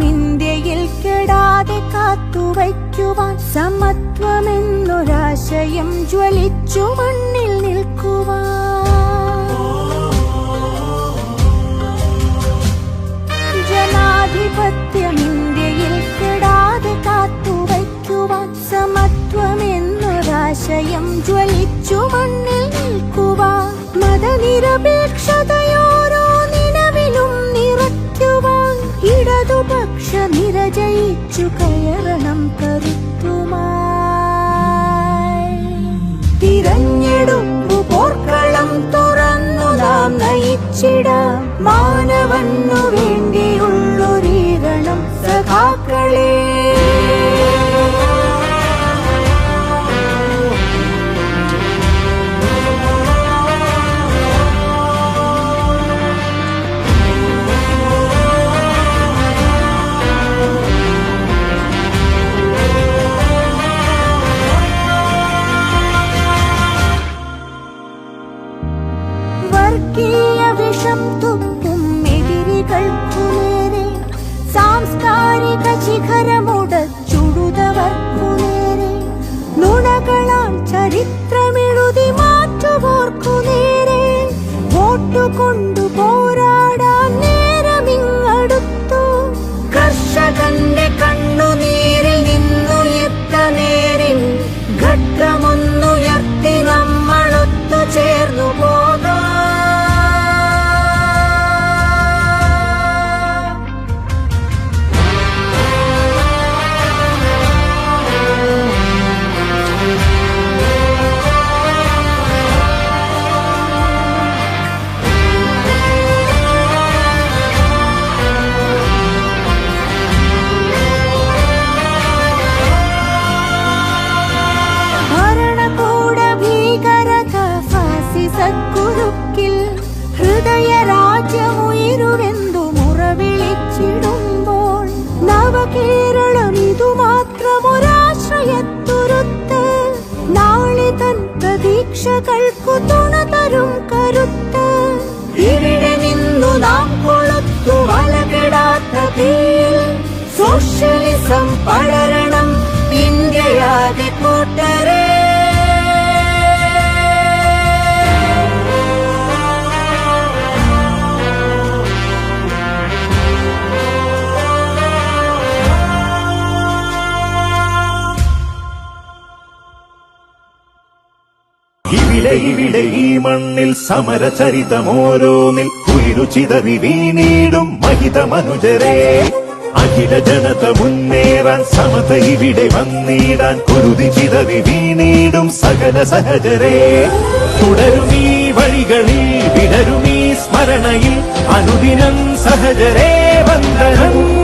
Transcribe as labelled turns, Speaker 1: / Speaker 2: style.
Speaker 1: ഇന്ത്യയിൽ കെടാതെ കാത്തുവയ്ക്കുവാൻ സമത്വമെന്നൊരാശയം ജ്വലിച്ചു മണ്ണിൽ നിൽക്കുവാൻ ജനാധിപത്യം ഇന്ത്യയിൽ കെടാതെ കാത്തുവയ്ക്കുവാൻ സമത്വമെന്നൊരാശയം ജ്വലിച്ചു മണ്ണിൽ നിൽക്കുവാൻ മതനിരപേക്ഷതയോരോ നിലവിലും നിറയ്ക്കുവാൻ ഇടതുപക്ഷ നിര ജയിച്ചു കയറണം കരുത്തുമായി തിരഞ്ഞെടുപ്പു പോർക്കളം തുറന്നു നാം നയിച്ചിടാം മാനവന്നു വേണ്ടിയുള്ളൊരീരണം സഖാക്കളെ വർഗീയ വിഷം തുപ്പും എതിരികൾക്കുനേരെ സാംസ്കാരിക ശിഖരമുടച്ചുടുതവർക്കുനേരെ നുണകളാൽ ചരിത്രമെഴുതി മാറ്റുപോർക്കുനേരെ വോട്ടുകൊണ്ടു പോരാടാൻ നേരമിങ്ങടുത്തു കർഷകന്റെ കണ്ണുനീരിൽ നിന്നുയർത്ത നേരിൽ ഘട്ടമൊന്നുയർത്തി നമ്മളൊത്തു ചേർന്നു പോകാം സദ്ഗുരുക്കിൽ ഹൃദയരാജ്യമുയരുവെന്തു മുറവിളിച്ചിടുമ്പോൾ നവകേരളം ഇതുമാത്രമൊരാശ്രയത്തുരുത്ത് നാളെ തൻ പ്രതീക്ഷകൾക്കു തുണ തരും കരുത്ത് ഇവിടെ നിന്നു നാം കൊളുത്തു വലകിടാത്ത തീയിൽ സോഷ്യലിസം പടരണം ഇന്ത്യയാകെ കൂട്ടരെ
Speaker 2: ഇവിടെ ഈ മണ്ണിൽ സമരചരിതമോരോന്നിൽ ഉയരു ചിതറി വീണീടും മഹിതമനുജരെ അഖില ജനത മുന്നേറാൻ സമത ഇവിടെ വന്നിടാൻ കുരുതി ചിതറി വീണീടും സകല സഹജരെ തുടരുമീ വഴികളിൽ വിടരുമീ സ്മരണയിൽ അനുദിനം സഹജരെ വന്ദനം